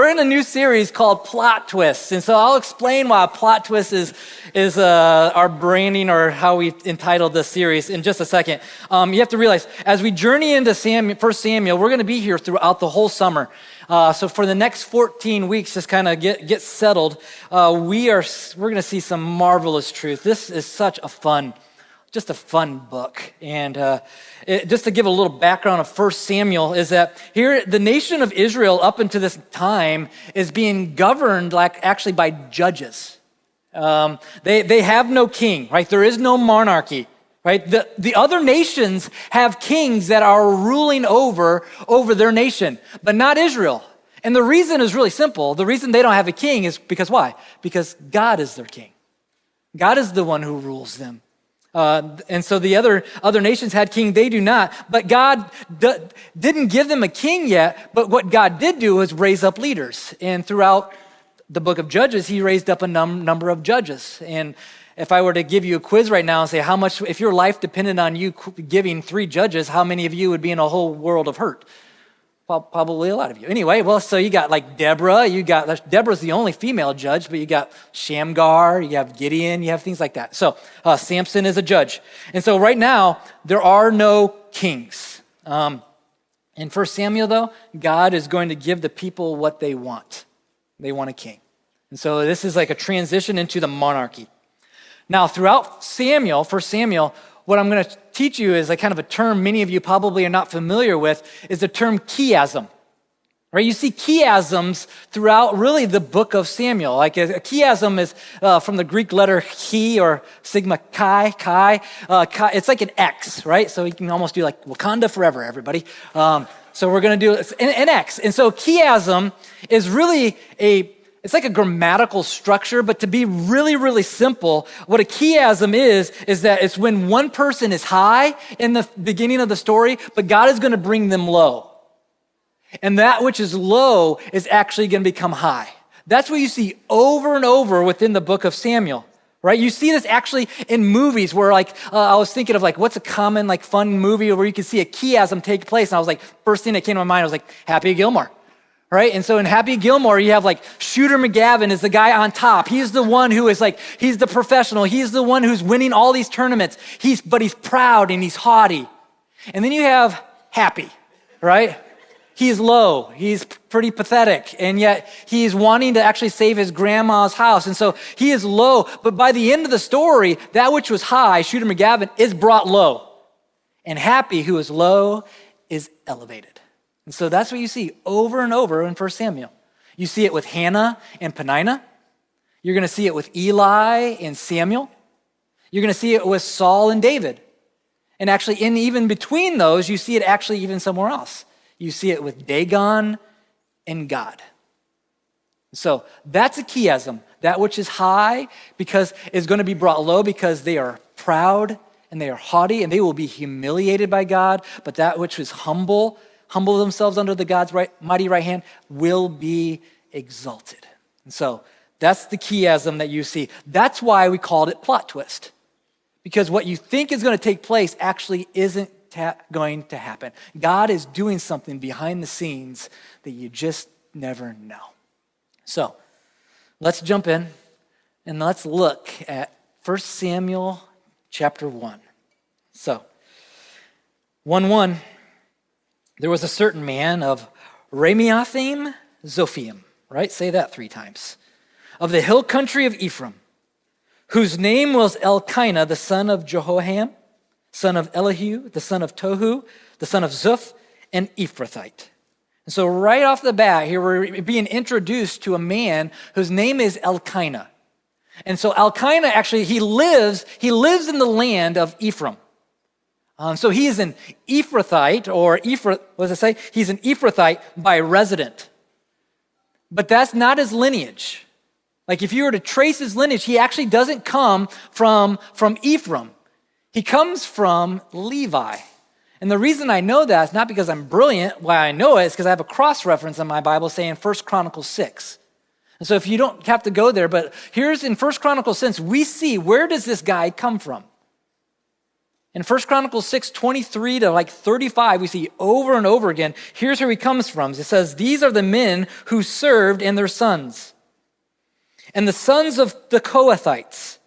we're in a new series called Plot Twists. And so I'll explain why a plot twist is our branding or how we entitled this series in just a second. You have to realize, as we journey into 1 Samuel, we're going to be here throughout the whole summer. So for the next 14 weeks, just kind of get settled, we're going to see some marvelous truth. This is such a fun book. And just to give a little background of 1 Samuel is that here, the nation of Israel up until this time is being governed actually by judges. They have no king, right? There is no monarchy, right? The other nations have kings that are ruling over their nation, but not Israel. And the reason is really simple. The reason they don't have a king is because why? Because God is their king. God is the one who rules them. And so the other nations had king, they do not. But God didn't give them a king yet, but what God did do was raise up leaders. And throughout the book of Judges, he raised up a number of judges. And if I were to give you a quiz right now and say how much, if your life depended on you giving 3 judges, how many of you would be in a whole world of hurt? Probably a lot of you. Anyway, well, so you got like Deborah, Deborah's the only female judge, but you got Shamgar, you have Gideon, you have things like that. So Samson is a judge. And so right now, there are no kings. In 1 Samuel though, God is going to give the people what they want. They want a king. And so this is like a transition into the monarchy. Now throughout 1 Samuel, what I'm going to teach you is a kind of a term many of you probably are not familiar with, is the term chiasm. Right? You see chiasms throughout really the book of Samuel. Like a chiasm is from the Greek letter chi or sigma chi. It's like an X, right? So you can almost do like Wakanda forever, everybody. So we're going to do an X. And so chiasm is really it's like a grammatical structure, but to be really, really simple, what a chiasm is that it's when one person is high in the beginning of the story, but God is going to bring them low. And that which is low is actually going to become high. That's what you see over and over within the book of Samuel, right? You see this actually in movies where I was thinking of what's a common fun movie where you can see a chiasm take place. And I was first thing that came to my mind was Happy Gilmore. Right? And so in Happy Gilmore, you have Shooter McGavin is the guy on top. He's the one who is he's the professional. He's the one who's winning all these tournaments. But he's proud and he's haughty. And then you have Happy, right? He's low. He's pretty pathetic. And yet he's wanting to actually save his grandma's house. And so he is low. But by the end of the story, that which was high, Shooter McGavin, is brought low. And Happy, who is low, is elevated. And so that's what you see over and over in 1 Samuel. You see it with Hannah and Peninnah. You're going to see it with Eli and Samuel. You're going to see it with Saul and David. And actually, even between those, you see it actually even somewhere else. You see it with Dagon and God. So that's a chiasm. That which is high is going to be brought low because they are proud and they are haughty and they will be humiliated by God. But that which is humble themselves under the God's mighty right hand, will be exalted. And so that's the chiasm that you see. That's why we called it plot twist. Because what you think is going to take place actually isn't going to happen. God is doing something behind the scenes that you just never know. So let's jump in and let's look at 1 Samuel chapter 1. So 1:1. There was a certain man of Ramathaim Zophim, right? Say that 3 times. Of the hill country of Ephraim, whose name was Elkanah, the son of Jehoham, son of Elihu, the son of Tohu, the son of Zuph, an Ephrathite. And so right off the bat here, we're being introduced to a man whose name is Elkanah. And so Elkanah actually, he lives in the land of Ephraim. So he is an Ephrathite, or what does it say? He's an Ephrathite by resident. But that's not his lineage. If you were to trace his lineage, he actually doesn't come from Ephraim. He comes from Levi. And the reason I know that is not because I'm brilliant. Why I know it is because I have a cross-reference in my Bible saying 1 Chronicles 6. And so if you don't have to go there, but here's in 1 Chronicles 6, we see where does this guy come from? In 1 Chronicles 6:23 to 35, we see over and over again, here's where he comes from. It says, these are the men who served and their sons. And the sons of the Kohathites,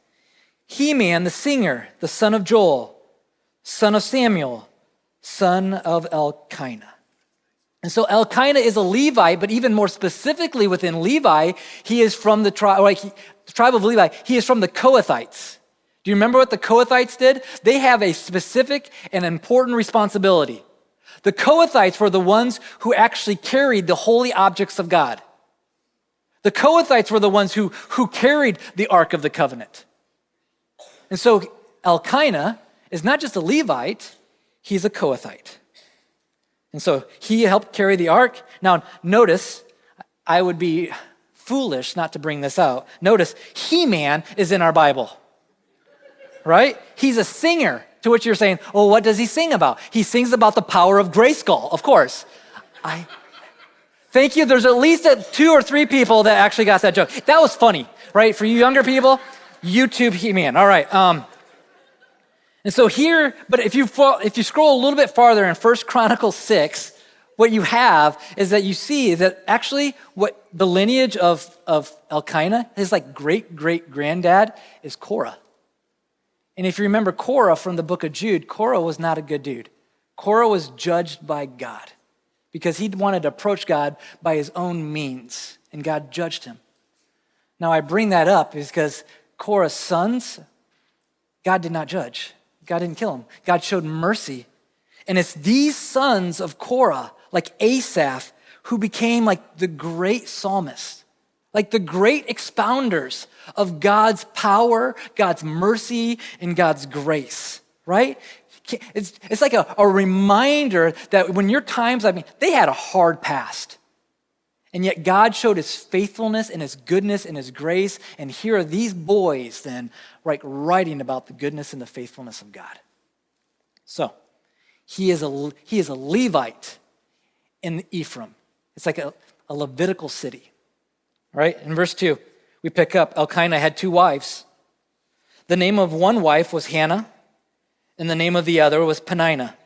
Heman the singer, the son of Joel, son of Samuel, son of Elkanah. And so Elkanah is a Levite, but even more specifically within Levi, he is from the tribe of Levi. He is from the Kohathites. Do you remember what the Kohathites did? They have a specific and important responsibility. The Kohathites were the ones who actually carried the holy objects of God. The Kohathites were the ones who carried the Ark of the Covenant. And so Elkanah is not just a Levite, he's a Kohathite. And so he helped carry the ark. Now, notice, I would be foolish not to bring this out. Notice, He-Man is in our Bible, right? He's a singer, to which you're saying, oh, what does he sing about? He sings about the power of Grayskull, of course. Thank you. There's at least 2 or 3 people that actually got that joke. That was funny, right? For you younger people, YouTube He-Man. All right. And so here, but if you scroll a little bit farther in 1 Chronicles 6, what you have is that you see that actually what the lineage of Elkanah, his great-great-granddad, is Korah. And if you remember Korah from the book of Jude, Korah was not a good dude. Korah was judged by God because he wanted to approach God by his own means, and God judged him. Now I bring that up because Korah's sons, God did not judge. God didn't kill him. God showed mercy. And it's these sons of Korah, like Asaph, who became like the great psalmists, like the great expounders of God's power, God's mercy, and God's grace, right? It's like a reminder that when your times, they had a hard past. And yet God showed his faithfulness and his goodness and his grace. And here are these boys then writing about the goodness and the faithfulness of God. So he is a Levite in Ephraim. It's like a Levitical city. Right? In verse 2, we pick up Elkanah had 2 wives. The name of one wife was Hannah, and the name of the other was Peninnah.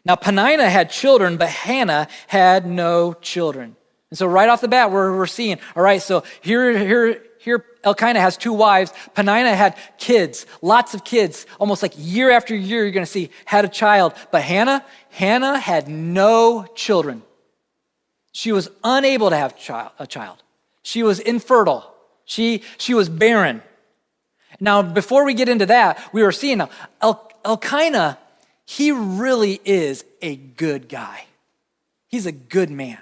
Now Peninnah had children, but Hannah had no children. And so right off the bat, we're seeing, all right, so here Elkanah has 2 wives. Peninnah had kids, lots of kids, almost like year after year, you're going to see, had a child. But Hannah had no children. She was unable to have a child. She was infertile. She was barren. Now, before we get into that, we were seeing now, Elkanah, he really is a good guy. He's a good man.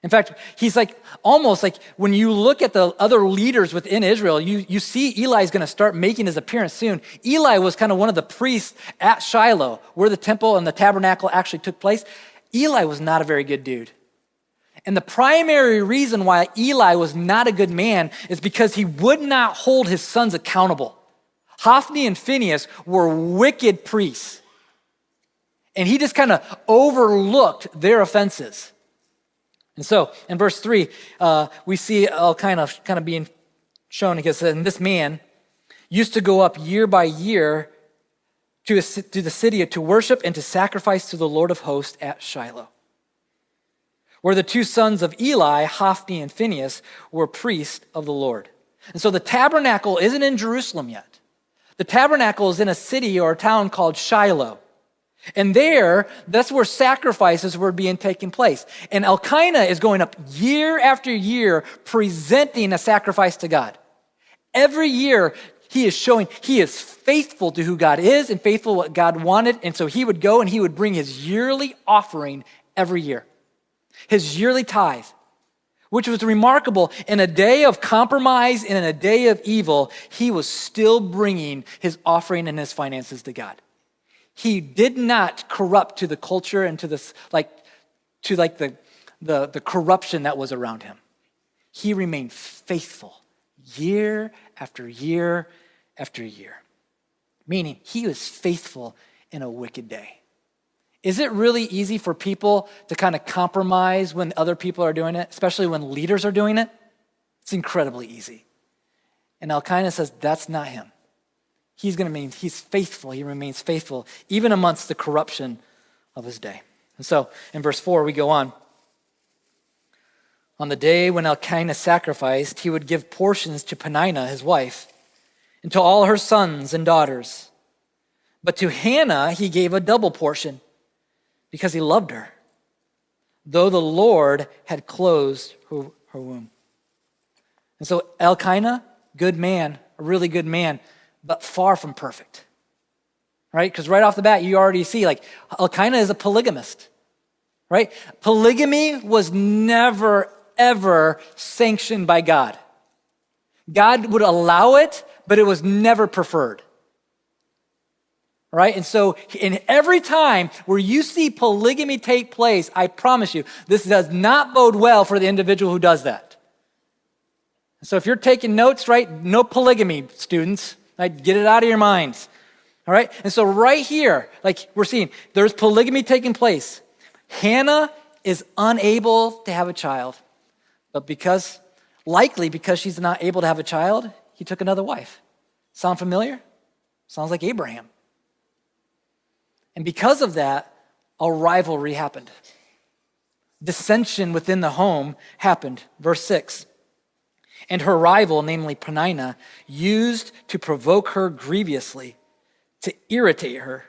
In fact, he's almost like when you look at the other leaders within Israel, you see Eli's going to start making his appearance soon. Eli was kind of one of the priests at Shiloh, where the temple and the tabernacle actually took place. Eli was not a very good dude. And the primary reason why Eli was not a good man is because he would not hold his sons accountable. Hophni and Phinehas were wicked priests. And he just kind of overlooked their offenses. And so in verse 3, we see Elkanah kind of being shown because this man used to go up year by year to the city to worship and to sacrifice to the Lord of hosts at Shiloh, where the 2 sons of Eli, Hophni and Phinehas, were priests of the Lord. And so the tabernacle isn't in Jerusalem yet. The tabernacle is in a city or a town called Shiloh. And that's where sacrifices were being taken place. And Elkanah is going up year after year presenting a sacrifice to God. Every year he is showing he is faithful to who God is and faithful to what God wanted. And so he would go and he would bring his yearly offering every year. His yearly tithe, which was remarkable. In a day of compromise and in a day of evil, he was still bringing his offering and his finances to God. He did not corrupt to the culture and to the corruption that was around him. He remained faithful year after year after year. Meaning he was faithful in a wicked day. Is it really easy for people to kind of compromise when other people are doing it, especially when leaders are doing it? It's incredibly easy. And Elkanah says that's not him. he's faithful. He remains faithful, even amongst the corruption of his day. And so in verse 4, we go on. On the day when Elkanah sacrificed, he would give portions to Peninnah, his wife, and to all her sons and daughters. But to Hannah, he gave a double portion because he loved her, though the Lord had closed her womb. And so Elkanah, good man, a really good man, but far from perfect, right? Because right off the bat, you already see, like, Elkanah is a polygamist, right? Polygamy was never, ever sanctioned by God. God would allow it, but it was never preferred. Right? And so in every time where you see polygamy take place, I promise you, this does not bode well for the individual who does that. So if you're taking notes, right, no polygamy, students. Right? Get it out of your minds. All right? And so right here, like we're seeing, there's polygamy taking place. Hannah is unable to have a child, but likely because she's not able to have a child, he took another wife. Sound familiar? Sounds like Abraham. And because of that, a rivalry happened. Dissension within the home happened. Verse 6. And her rival, namely Peninnah, used to provoke her grievously, to irritate her,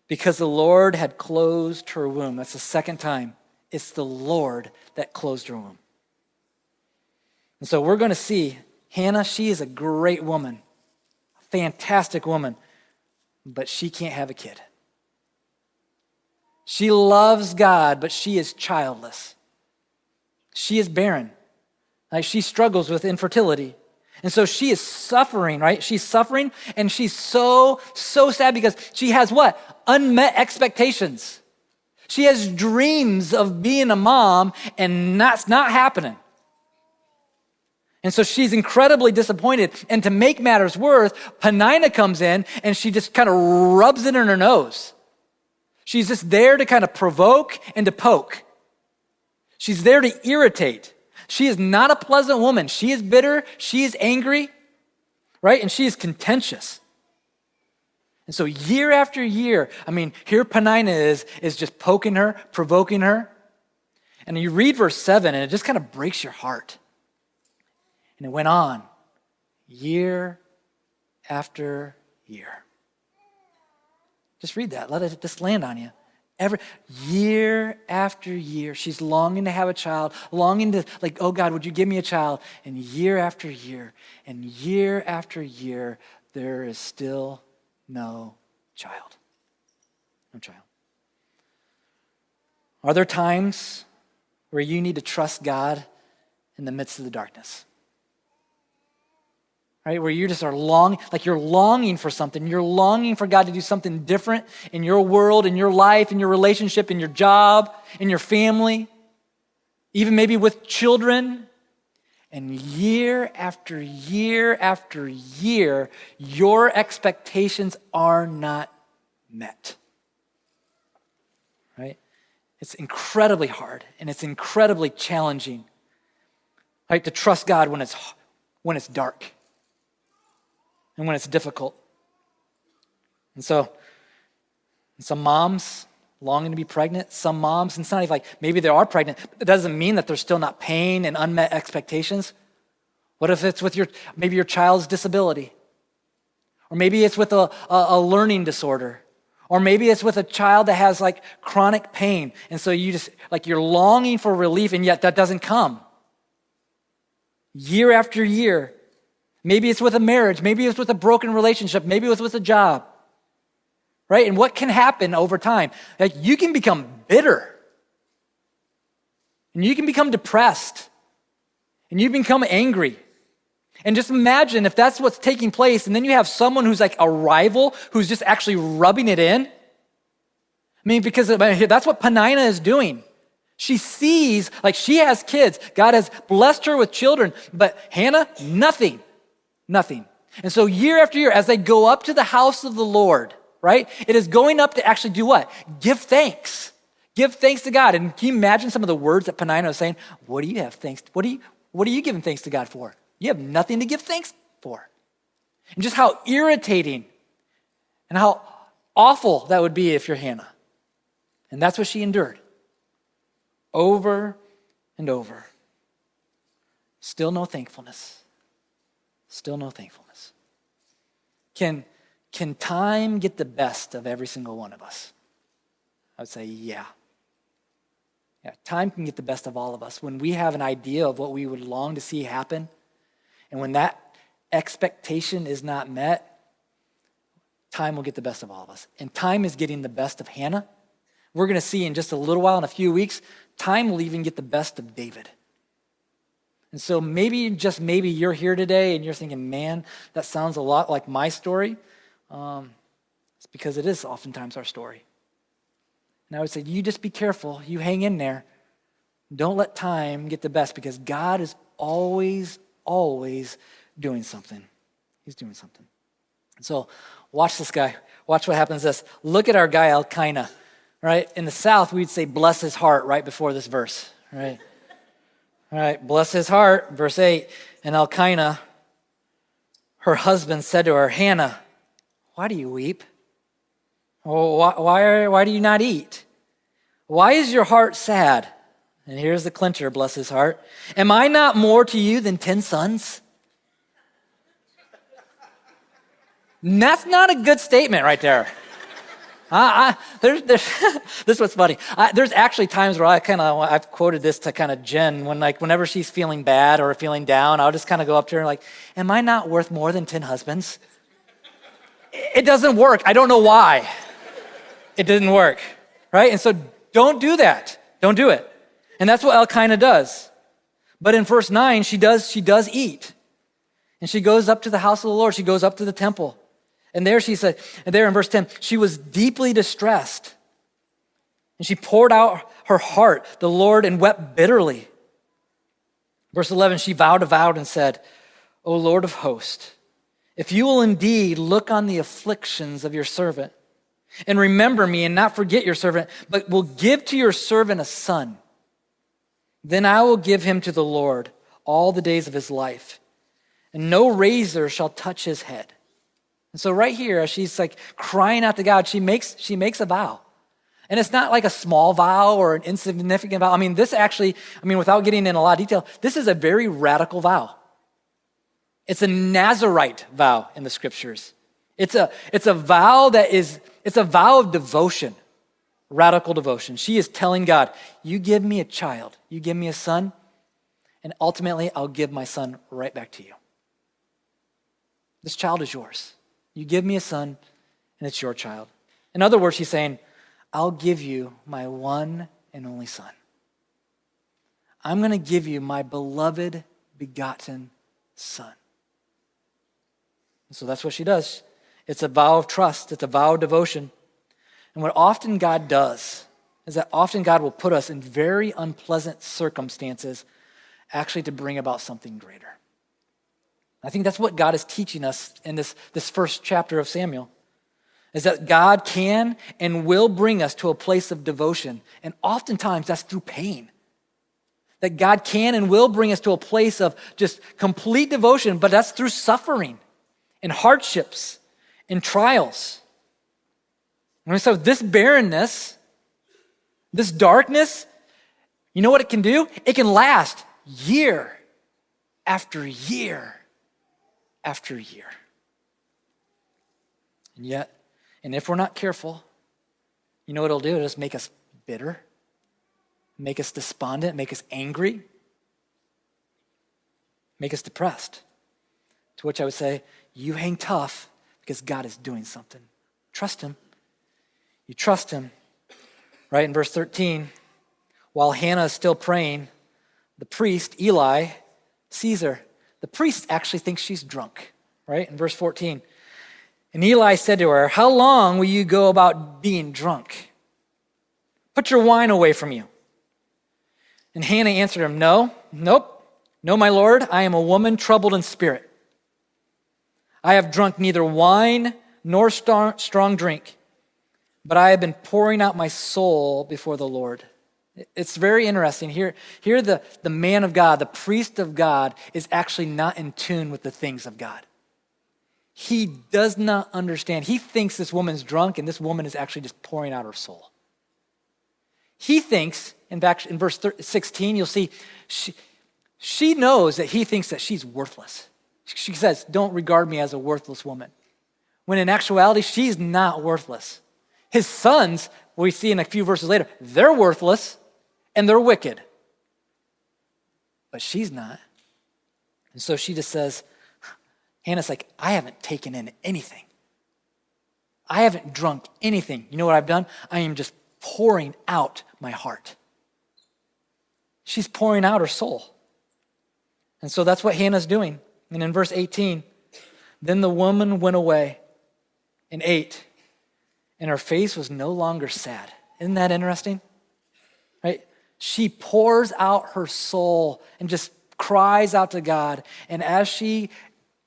because the Lord had closed her womb. That's the second time. It's the Lord that closed her womb. And so we're going to see Hannah, she is a great woman, a fantastic woman, but she can't have a kid. She loves God, but she is childless. She is barren. Like, she struggles with infertility. And so she is suffering, right? She's suffering, and she's so sad because she has what? Unmet expectations. She has dreams of being a mom, and that's not happening. And so she's incredibly disappointed. And to make matters worse, Peninnah comes in, and she just kind of rubs it in her nose. She's just there to kind of provoke and to poke. She's there to irritate. She is not a pleasant woman. She is bitter. She is angry, right? And she is contentious. And so year after year, here Peninnah is just poking her, provoking her. And you read verse 7, and it just kind of breaks your heart. And it went on year after year. Just read that. Let it just land on you. Every year after year, she's longing to have a child, longing to, like, oh God, would you give me a child? And year after year, and year after year, there is still no child. No child. Are there times where you need to trust God in the midst of the darkness? Right, where you just are you're longing for something. You're longing for God to do something different in your world, in your life, in your relationship, in your job, in your family, even maybe with children. And year after year after year, your expectations are not met. Right? It's incredibly hard, and it's incredibly challenging, right, to trust God when it's dark. And when it's difficult. And so, some moms longing to be pregnant, some moms, and it's not even like, maybe they are pregnant, but it doesn't mean that there's still not pain and unmet expectations. What if it's with maybe your child's disability? Or maybe it's with a learning disorder. Or maybe it's with a child that has like chronic pain. And so you're longing for relief, and yet that doesn't come. Year after year. Maybe it's with a marriage. Maybe it's with a broken relationship. Maybe it's with a job, right? And what can happen over time? Like, you can become bitter, and you can become depressed, and you become angry. And just imagine if that's what's taking place, and then you have someone who's like a rival who's just actually rubbing it in. Because that's what Peninnah is doing. She sees, like, she has kids. God has blessed her with children, but Hannah, nothing. Nothing. And so year after year, as they go up to the house of the Lord, right, it is going up to actually do what? Give thanks. Give thanks to God. And can you imagine some of the words that Peninnah is saying? What do you have thanks? What are you giving thanks to God for? You have nothing to give thanks for. And just how irritating and how awful that would be if you're Hannah. And that's what she endured over and over. Still no thankfulness. Still no thankfulness. Can time get the best of every single one of us? I would say, yeah. Yeah, time can get the best of all of us. When we have an idea of what we would long to see happen, and when that expectation is not met, time will get the best of all of us. And time is getting the best of Hannah. We're going to see in just a little while, in a few weeks, time will even get the best of David. And so maybe, just maybe, you're here today and you're thinking, man, that sounds a lot like my story. It's because it is oftentimes our story. And I would say, you just be careful. You hang in there. Don't let time get the best, because God is always, always doing something. He's doing something. And so watch this guy. Watch what happens this. Look at our guy, Elkanah, right? In the South, we'd say, bless his heart right before this verse, right? All right, bless his heart, verse 8. And Elkanah, her husband, said to her, Hannah, why do you weep? Oh, why do you not eat? Why is your heart sad? And here's the clincher, bless his heart. Am I not more to you than 10 sons? And that's not a good statement right there. This is what's funny. There's actually times where I've quoted this to kind of Jen whenever she's feeling bad or feeling down, I'll just kind of go up to her like, am I not worth more than 10 husbands? It doesn't work. I don't know why. It didn't work, right? And so don't do that. Don't do it. And that's what Elkanah does. But in verse 9, she does eat. And she goes up to the house of the Lord. She goes up to the temple. And there she said, and there in verse 10, she was deeply distressed. And she poured out her heart, the Lord, and wept bitterly. Verse 11, she vowed a vow and said, O Lord of hosts, if you will indeed look on the afflictions of your servant and remember me and not forget your servant, but will give to your servant a son, then I will give him to the Lord all the days of his life, and no razor shall touch his head. And so right here, as she's like crying out to God, she makes a vow. And it's not like a small vow or an insignificant vow. Without getting in a lot of detail, this is a very radical vow. It's a Nazirite vow in the scriptures. It's a vow of devotion, radical devotion. She is telling God, you give me a child, you give me a son, and ultimately I'll give my son right back to you. This child is yours. You give me a son, and it's your child. In other words, she's saying, I'll give you my one and only son. I'm going to give you my beloved, begotten son. And so that's what she does. It's a vow of trust. It's a vow of devotion. And what often God does is that often God will put us in very unpleasant circumstances actually to bring about something greater. I think that's what God is teaching us in this first chapter of Samuel, is that God can and will bring us to a place of devotion. And oftentimes that's through pain. That God can and will bring us to a place of just complete devotion, but that's through suffering and hardships and trials. And so this barrenness, this darkness, you know what it can do? It can last year after year after year. And if we're not careful, you know what it'll do? It'll just make us bitter, make us despondent, make us angry, make us depressed. To which I would say, you hang tough because God is doing something. Trust him. You trust him. Right in verse 13, while Hannah is still praying, the priest, Eli, sees her. The priest actually thinks she's drunk, right? In verse 14. And Eli said to her, how long will you go about being drunk? Put your wine away from you. And Hannah answered him, nope, my Lord, I am a woman troubled in spirit. I have drunk neither wine nor strong drink, but I have been pouring out my soul before the Lord. It's very interesting. Here the man of God, the priest of God, is actually not in tune with the things of God. He does not understand. He thinks this woman's drunk and this woman is actually just pouring out her soul. He thinks, in verse 16, you'll see, she knows that he thinks that she's worthless. She says, don't regard me as a worthless woman. When in actuality, she's not worthless. His sons, we see in a few verses later, they're worthless and they're wicked. But she's not. And so she just says, Hannah's like, I haven't taken in anything. I haven't drunk anything. You know what I've done? I am just pouring out my heart. She's pouring out her soul. And so that's what Hannah's doing. And in verse 18, then the woman went away and ate, and her face was no longer sad. Isn't that interesting? Right? She pours out her soul and just cries out to God. And as she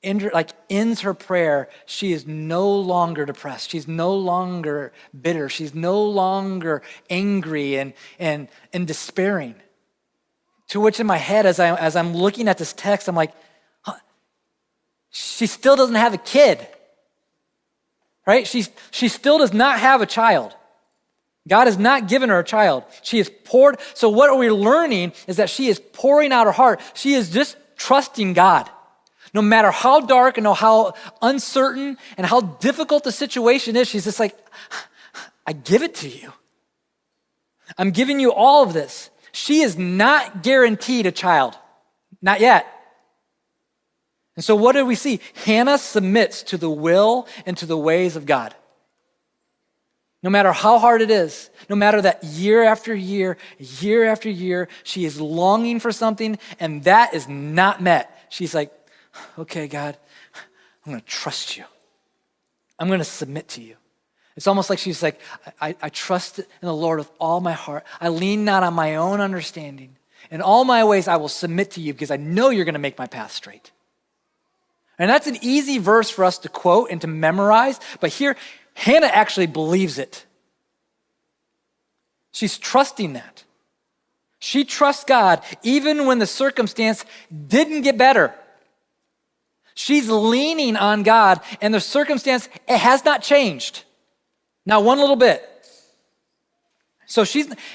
ends her prayer, she is no longer depressed. She's no longer bitter. She's no longer angry and despairing. To which in my head, as I'm looking at this text, I'm like, she still doesn't have a kid, right? She still does not have a child. God has not given her a child. She is poured. So what we're learning is that she is pouring out her heart. She is just trusting God. No matter how dark and how uncertain and how difficult the situation is, she's just like, I give it to you. I'm giving you all of this. She is not guaranteed a child. Not yet. And so what do we see? Hannah submits to the will and to the ways of God. No matter how hard it is, no matter that year after year, year after year, she is longing for something and that is not met. She's like, okay, God, I'm going to trust you. I'm going to submit to you. It's almost like she's like, I trust in the Lord with all my heart. I lean not on my own understanding. In all my ways, I will submit to you because I know you're going to make my path straight. And that's an easy verse for us to quote and to memorize. But here, Hannah actually believes it. She's trusting that. She trusts God even when the circumstance didn't get better. She's leaning on God and the circumstance, it has not changed. Not one little bit. So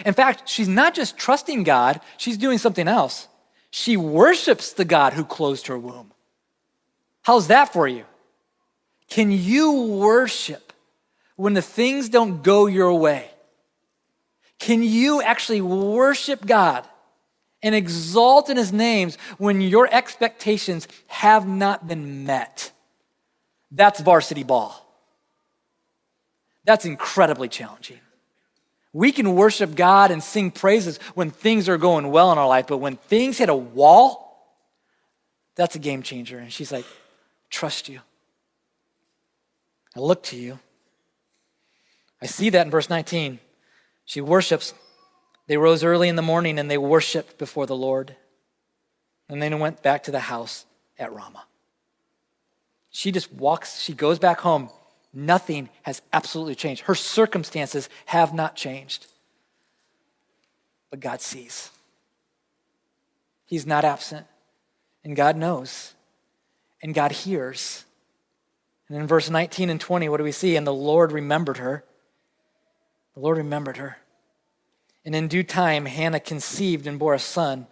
in fact, she's not just trusting God, she's doing something else. She worships the God who closed her womb. How's that for you? Can you worship when the things don't go your way? Can you actually worship God and exalt in his names when your expectations have not been met? That's varsity ball. That's incredibly challenging. We can worship God and sing praises when things are going well in our life, but when things hit a wall, that's a game changer. And she's like, trust you. I look to you. I see that in verse 19. She worships. They rose early in the morning and they worshiped before the Lord. And then went back to the house at Ramah. She goes back home. Nothing has absolutely changed. Her circumstances have not changed. But God sees. He's not absent. And God knows. And God hears. And in verse 19 and 20, what do we see? And the Lord remembered her. The Lord remembered her. And in due time, Hannah conceived and bore a son.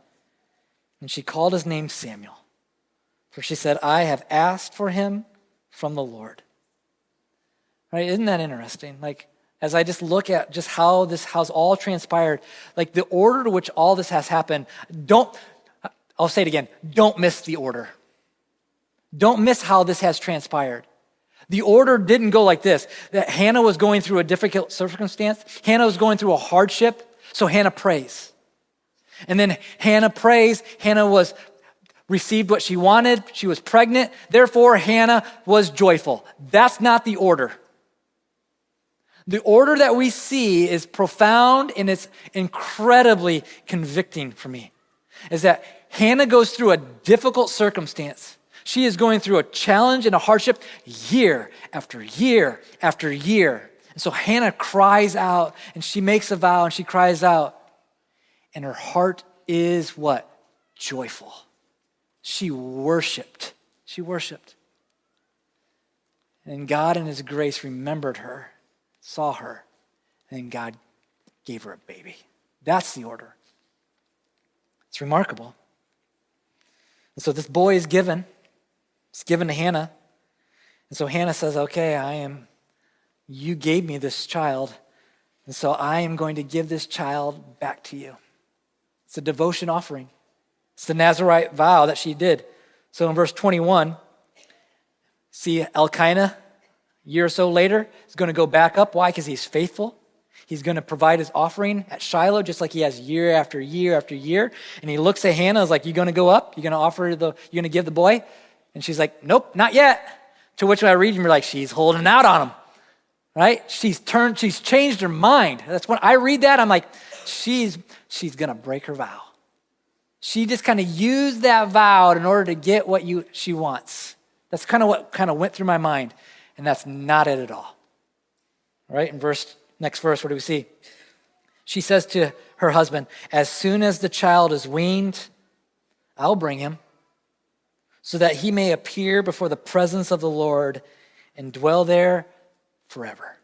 And she called his name Samuel. For she said, I have asked for him from the Lord. Right? Isn't that interesting? Like, as I just look at just how this has all transpired, like the order to which all this has happened, I'll say it again, don't miss the order. Don't miss how this has transpired. The order didn't go like this, that Hannah was going through a difficult circumstance. Hannah was going through a hardship, so Hannah prays. And then Hannah prays, received what she wanted, she was pregnant, therefore Hannah was joyful. That's not the order. The order that we see is profound and it's incredibly convicting for me. Is that Hannah goes through a difficult circumstance. She is going through a challenge and a hardship year after year after year. And so Hannah cries out and she makes a vow and she cries out. And her heart is what? Joyful. She worshiped. She worshiped. And God in his grace remembered her, saw her, and God gave her a baby. That's the order. It's remarkable. And so this boy is given. It's given to Hannah. And so Hannah says, okay, you gave me this child, and so I am going to give this child back to you. It's a devotion offering. It's the Nazirite vow that she did. So in verse 21, see Elkanah, a year or so later, is going to go back up. Why? Because he's faithful. He's going to provide his offering at Shiloh just like he has year after year after year. And he looks at Hannah, is like, you going to go up? You going to give the boy? And she's like, nope, not yet. To which when I read, you're like, she's holding out on him, right? She's changed her mind. That's when I read that, I'm like, she's going to break her vow. She just kind of used that vow in order to get what she wants. That's kind of what kind of went through my mind. And that's not it at all. Right? Next verse, what do we see? She says to her husband, as soon as the child is weaned, I'll bring him so that he may appear before the presence of the Lord and dwell there forever.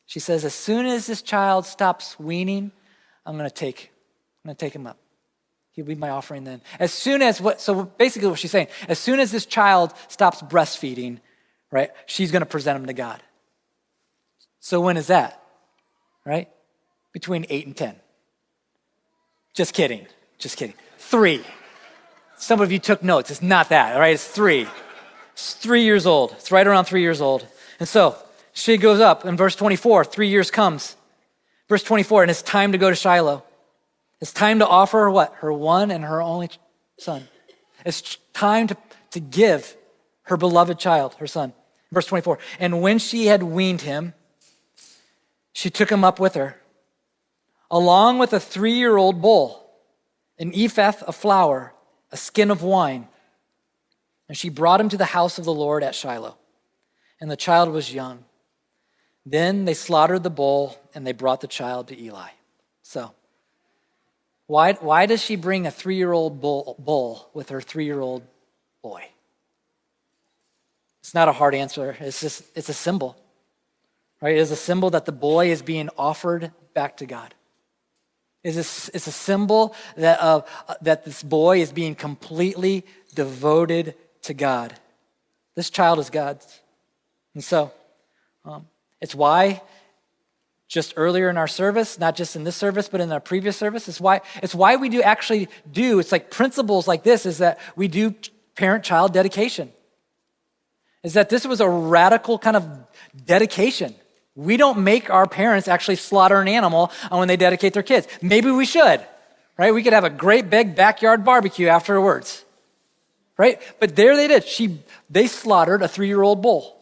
She says, as soon as this child stops weaning, I'm going to take him up. He'll be my offering then. So basically what she's saying, as soon as this child stops breastfeeding, right, she's going to present him to God. So when is that? Right? Between 8 and 10. Just kidding. 3. Some of you took notes. It's not that, all right? It's 3. It's 3 years old. It's right around 3 years old. And so she goes up in verse 24. 3 years comes. Verse 24, and it's time to go to Shiloh. It's time to offer her what? Her one and her only son. It's time to give her beloved child, her son. Verse 24, and when she had weaned him, she took him up with her, along with a 3-year-old bull, an ephah of flour, a skin of wine. And she brought him to the house of the Lord at Shiloh. And the child was young. Then they slaughtered the bull, and they brought the child to Eli. So, why does she bring a 3-year-old bull with her 3-year-old boy? It's not a hard answer. It's a symbol. Right? It is a symbol that the boy is being offered back to God. It's a symbol that this boy is being completely devoted to God. This child is God's. And so, it's why just earlier in our service, not just in this service, but in our previous service, it's why we it's like principles like this, is that we do parent-child dedication. Is that this was a radical kind of dedication. We don't make our parents actually slaughter an animal when they dedicate their kids. Maybe we should, right? We could have a great big backyard barbecue afterwards, right? But there they did. They slaughtered a 3-year-old bull,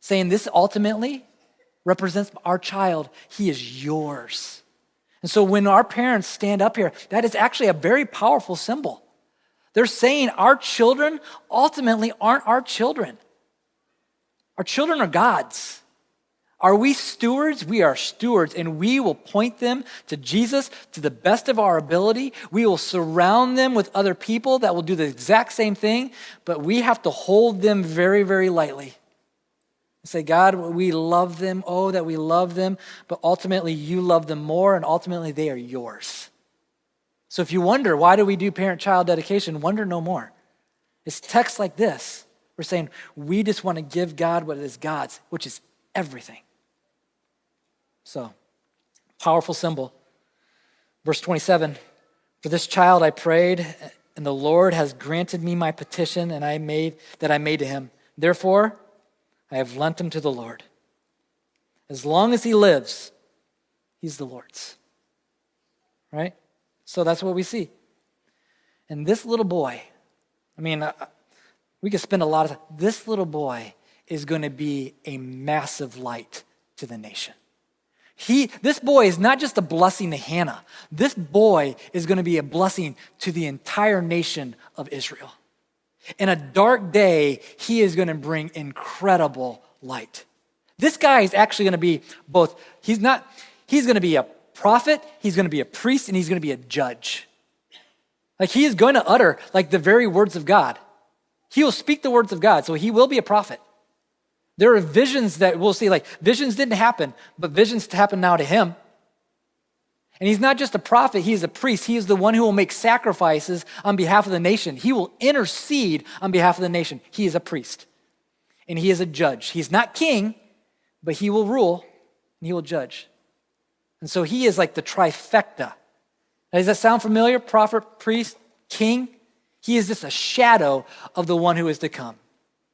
saying this ultimately represents our child. He is yours. And so when our parents stand up here, that is actually a very powerful symbol. They're saying our children ultimately aren't our children. Our children are God's. Are we stewards? We are stewards, and we will point them to Jesus to the best of our ability. We will surround them with other people that will do the exact same thing, but we have to hold them very, very lightly. Say, God, we love them. Oh, that we love them, but ultimately you love them more, and ultimately they are yours. So if you wonder, why do we do parent-child dedication? Wonder no more. It's texts like this. We're saying we just want to give God what is God's, which is everything. So, powerful symbol. Verse 27, for this child I prayed, and the Lord has granted me my petition and I made to him. Therefore, I have lent him to the Lord. As long as he lives, he's the Lord's. Right? So that's what we see. And this little boy, we could spend a lot of time. This little boy is going to be a massive light to the nation. This boy is not just a blessing to Hannah. This boy is going to be a blessing to the entire nation of Israel. In a dark day, he is going to bring incredible light. This guy is actually going to be both, he's going to be a prophet, he's going to be a priest, and he's going to be a judge. Like he is going to utter like the very words of God. He will speak the words of God, so he will be a prophet. There are visions that we'll see, like visions didn't happen, but visions happen now to him. And he's not just a prophet, he is a priest. He is the one who will make sacrifices on behalf of the nation. He will intercede on behalf of the nation. He is a priest, and he is a judge. He's not king, but he will rule, and he will judge. And so he is like the trifecta. Now, does that sound familiar? Prophet, priest, king? He is just a shadow of the one who is to come,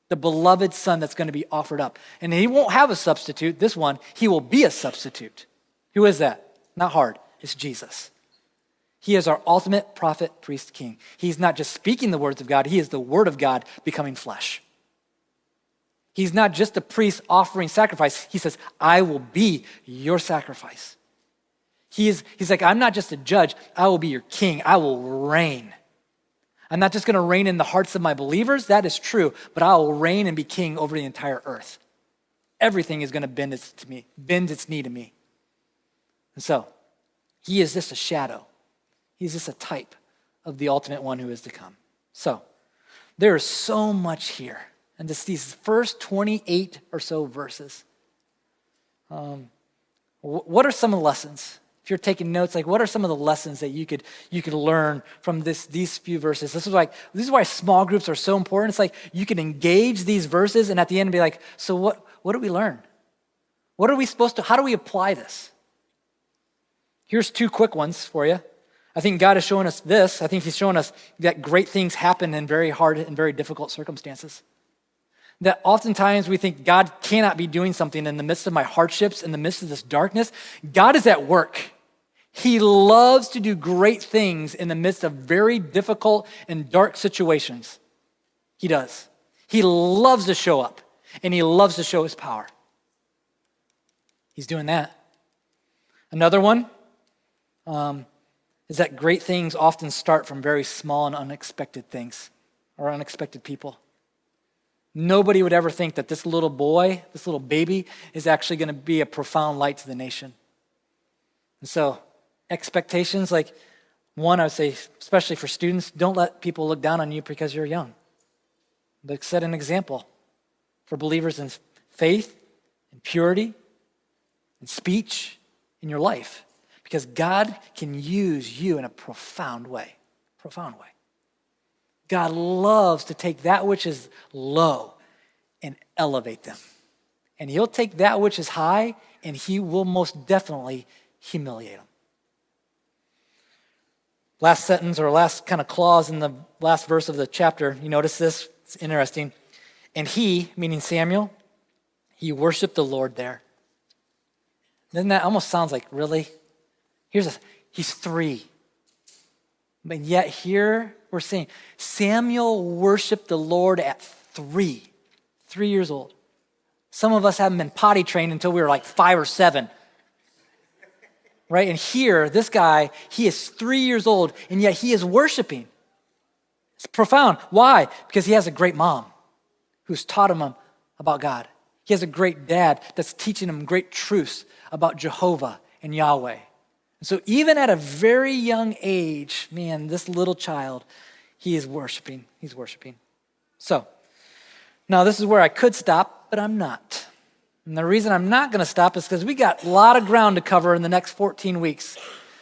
the beloved son that's going to be offered up. And he won't have a substitute, this one. He will be a substitute. Who is that? Not hard. It's Jesus. He is our ultimate prophet, priest, king. He's not just speaking the words of God. He is the word of God becoming flesh. He's not just a priest offering sacrifice. He says, I will be your sacrifice. He's like, I'm not just a judge. I will be your king. I will reign. I'm not just going to reign in the hearts of my believers. That is true. But I will reign and be king over the entire earth. Everything is going to bend its knee to me. And so, he is just a shadow. He's just a type of the ultimate one who is to come. So, there is so much here. And just these first 28 or so verses. What are some of the lessons? If you're taking notes, like what are some of the lessons that you could learn from these few verses? This is why small groups are so important. It's like you can engage these verses and at the end be like, so what did we learn? What are we supposed to, how do we apply this? Here's two quick ones for you. I think God is showing us this. I think he's showing us that great things happen in very hard and very difficult circumstances. That oftentimes we think God cannot be doing something in the midst of my hardships, in the midst of this darkness. God is at work. He loves to do great things in the midst of very difficult and dark situations. He does. He loves to show up, and he loves to show his power. He's doing that. Another one is that great things often start from very small and unexpected things or unexpected people. Nobody would ever think that this little boy, this little baby, is actually going to be a profound light to the nation. And so, expectations, like one, I would say, especially for students, don't let people look down on you because you're young. But set an example for believers in faith, and purity, and speech in your life. Because God can use you in a profound way. Profound way. God loves to take that which is low and elevate them. And he'll take that which is high and he will most definitely humiliate them. Last sentence or last kind of clause in the last verse of the chapter, you notice this? It's interesting. And he, meaning Samuel, he worshiped the Lord there. Doesn't that almost sounds like, really? He's 3. But yet here we're seeing Samuel worshiped the Lord at 3 years old. Some of us haven't been potty trained until we were like 5 or 7. Right? And here, this guy, he is 3 years old, and yet he is worshiping. It's profound. Why? Because he has a great mom who's taught him about God. He has a great dad that's teaching him great truths about Jehovah and Yahweh. And so even at a very young age, man, this little child, he is worshiping. He's worshiping. So, now this is where I could stop, but I'm not. And the reason I'm not going to stop is because we got a lot of ground to cover in the next 14 weeks.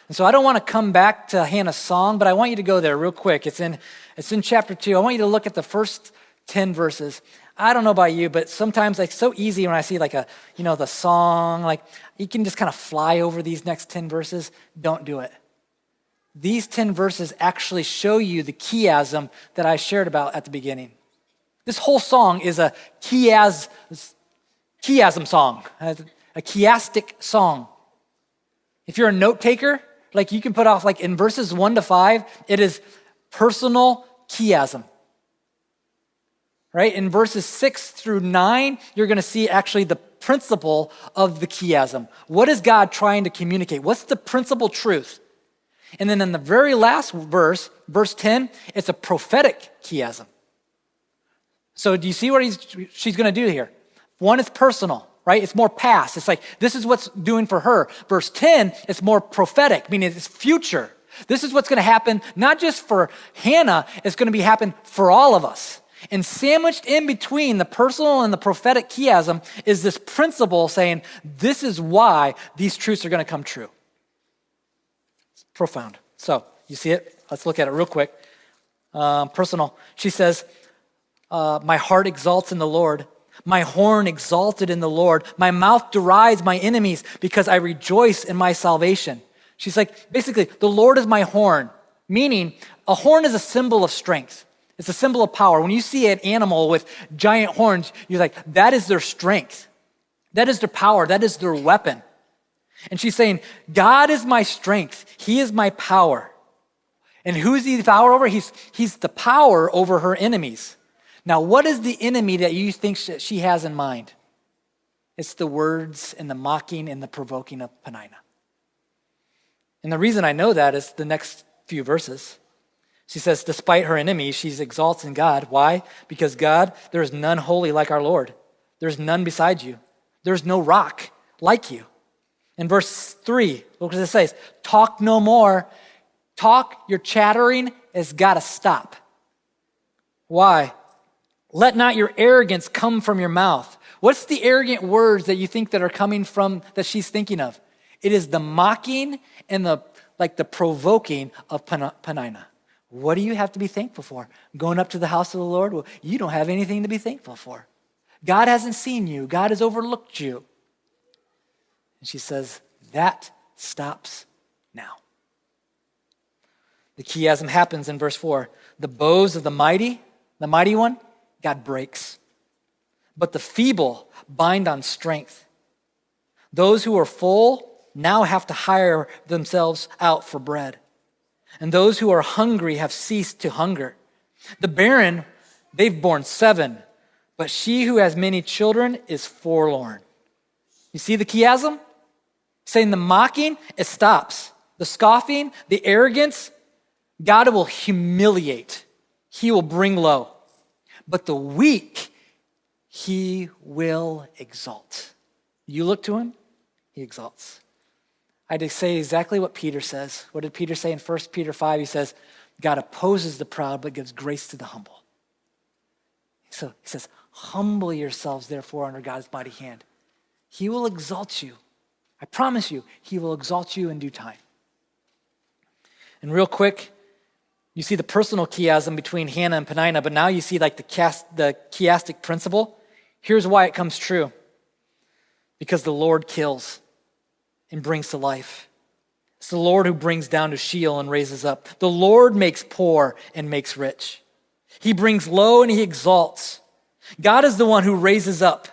And so I don't want to come back to Hannah's song, but I want you to go there real quick. It's in chapter 2. I want you to look at the first 10 verses. I don't know about you, but sometimes it's so easy when I see like the song, like you can just kind of fly over these next 10 verses. Don't do it. These 10 verses actually show you the chiasm that I shared about at the beginning. This whole song is a chiasm song, a chiastic song. If you're a note taker, like you can put off like in verses 1 to 5, it is personal chiasm. Right? In verses 6 through 9, you're going to see actually the principle of the chiasm. What is God trying to communicate? What's the principal truth? And then in the very last verse, verse 10, it's a prophetic chiasm. So do you see what she's going to do here? One is personal, right? It's more past. It's like, this is what's doing for her. Verse 10, it's more prophetic, meaning it's future. This is what's going to happen, not just for Hannah, it's going to happen for all of us. And sandwiched in between the personal and the prophetic chiasm is this principle saying, this is why these truths are going to come true. It's profound. So, you see it? Let's look at it real quick. Personal. She says, my heart exalts in the Lord. My horn exalted in the Lord. My mouth derides my enemies because I rejoice in my salvation. She's like, basically, the Lord is my horn, meaning a horn is a symbol of strength. It's a symbol of power. When you see an animal with giant horns, you're like, that is their strength. That is their power. That is their weapon. And she's saying, God is my strength. He is my power. And who's he the power over? He's the power over her enemies. Now, what is the enemy that you think she has in mind? It's the words and the mocking and the provoking of Peninnah. And the reason I know that is the next few verses. She says, despite her enemies, she's exalting God. Why? Because God, there is none holy like our Lord. There's none beside you. There's no rock like you. In verse 3, look what it says. Talk no more. Talk, your chattering has got to stop. Why? Let not your arrogance come from your mouth. What's the arrogant words that you think that are coming from, that she's thinking of? It is the mocking and the provoking of Peninnah. What do you have to be thankful for? Going up to the house of the Lord? Well, you don't have anything to be thankful for. God hasn't seen you. God has overlooked you. And she says, that stops now. The chiasm happens in verse 4. The bows of the mighty one, God breaks. But the feeble bind on strength. Those who are full now have to hire themselves out for bread. And those who are hungry have ceased to hunger. The barren, they've borne 7, but she who has many children is forlorn. You see the chiasm? Saying the mocking, it stops. The scoffing, the arrogance, God will humiliate. He will bring low. But the weak, he will exalt. You look to him, he exalts. I had to say exactly what Peter says. What did Peter say in 1 Peter 5? He says, God opposes the proud, but gives grace to the humble. So he says, humble yourselves, therefore, under God's mighty hand. He will exalt you. I promise you, he will exalt you in due time. And real quick, you see the personal chiasm between Hannah and Peninnah, but now you see like the chiastic principle. Here's why it comes true. Because the Lord kills and brings to life. It's the Lord who brings down to Sheol and raises up. The Lord makes poor and makes rich. He brings low and he exalts. God is the one who raises up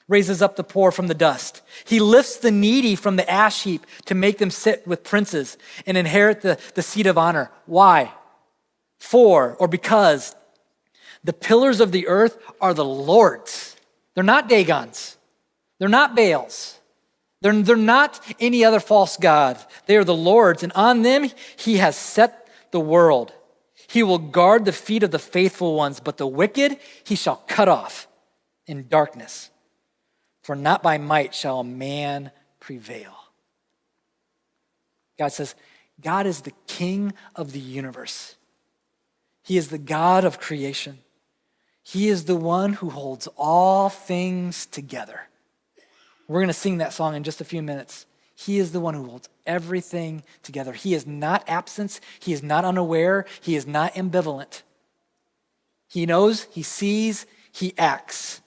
the poor from the dust. He lifts the needy from the ash heap to make them sit with princes and inherit the seat of honor. Why? Because the pillars of the earth are the Lord's. They're not Dagon's. They're not Baal's. They're not any other false god. They are the Lord's, and on them he has set the world. He will guard the feet of the faithful ones, but the wicked he shall cut off in darkness. For not by might shall a man prevail. God says, God is the king of the universe. He is the God of creation. He is the one who holds all things together. We're going to sing that song in just a few minutes. He is the one who holds everything together. He is not absent. He is not unaware. He is not ambivalent. He knows, he sees, he acts.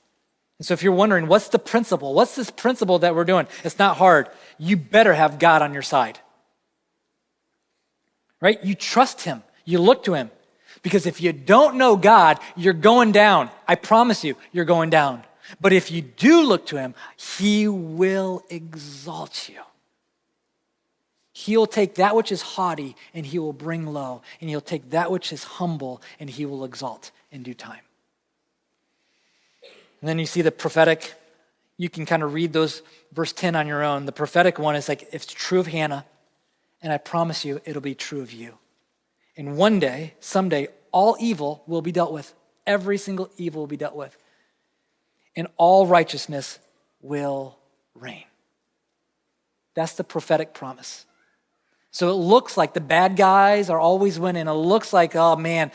And so if you're wondering, what's the principle? What's this principle that we're doing? It's not hard. You better have God on your side. Right? You trust him. You look to him. Because if you don't know God, you're going down. I promise you, you're going down. But if you do look to him, he will exalt you. He'll take that which is haughty and he will bring low. And he'll take that which is humble and he will exalt in due time. And then you see the prophetic. You can kind of read those verse 10 on your own. The prophetic one is like, it's true of Hannah, and I promise you it'll be true of you. And one day, someday, all evil will be dealt with. Every single evil will be dealt with. And all righteousness will reign. That's the prophetic promise. So it looks like the bad guys are always winning. It looks like, oh man,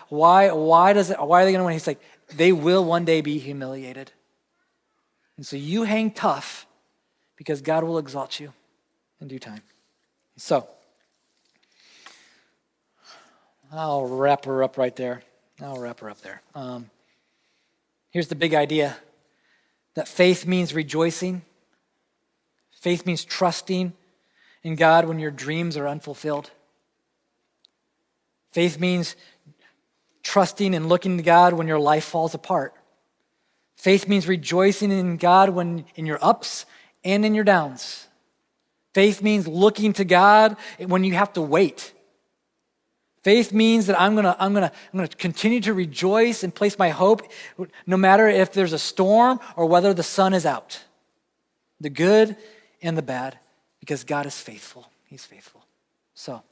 why are they going to win? He's like, they will one day be humiliated. And so you hang tough because God will exalt you in due time. So I'll wrap her up right there. Here's the big idea, that faith means rejoicing. Faith means trusting in God when your dreams are unfulfilled. Faith means trusting and looking to God when your life falls apart. Faith means rejoicing in God when in your ups and in your downs. Faith means looking to God when you have to wait. Faith means that I'm gonna continue to rejoice and place my hope no matter if there's a storm or whether the sun is out. The good and the bad, because God is faithful. He's faithful. So,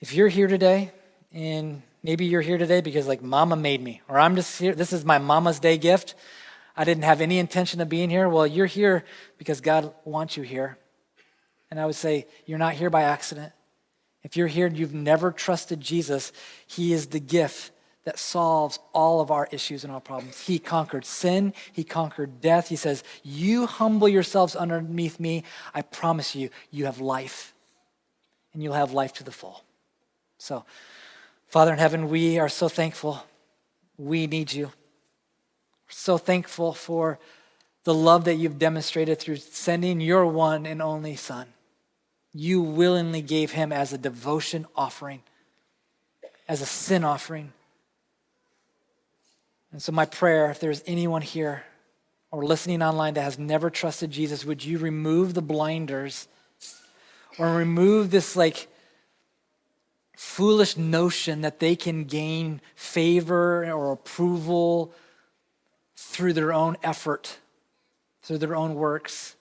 if you're here today, and maybe you're here today because like mama made me, or I'm just here, this is my mama's day gift. I didn't have any intention of being here. Well, you're here because God wants you here. And I would say you're not here by accident. If you're here and you've never trusted Jesus, he is the gift that solves all of our issues and our problems. He conquered sin. He conquered death. He says, you humble yourselves underneath me. I promise you, you have life. And you'll have life to the full. So, Father in heaven, we are so thankful. We need you. We're so thankful for the love that you've demonstrated through sending your one and only Son. You willingly gave him as a devotion offering, as a sin offering. And so my prayer, if there's anyone here or listening online that has never trusted Jesus, would you remove the blinders or remove this like foolish notion that they can gain favor or approval through their own effort, through their own works.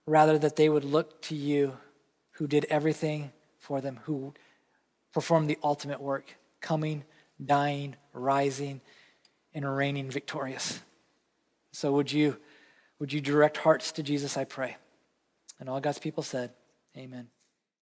Rather that they would look to you who did everything for them, who performed the ultimate work, coming, dying, rising, and reigning victorious. So would you direct hearts to Jesus, I pray. And all God's people said, amen.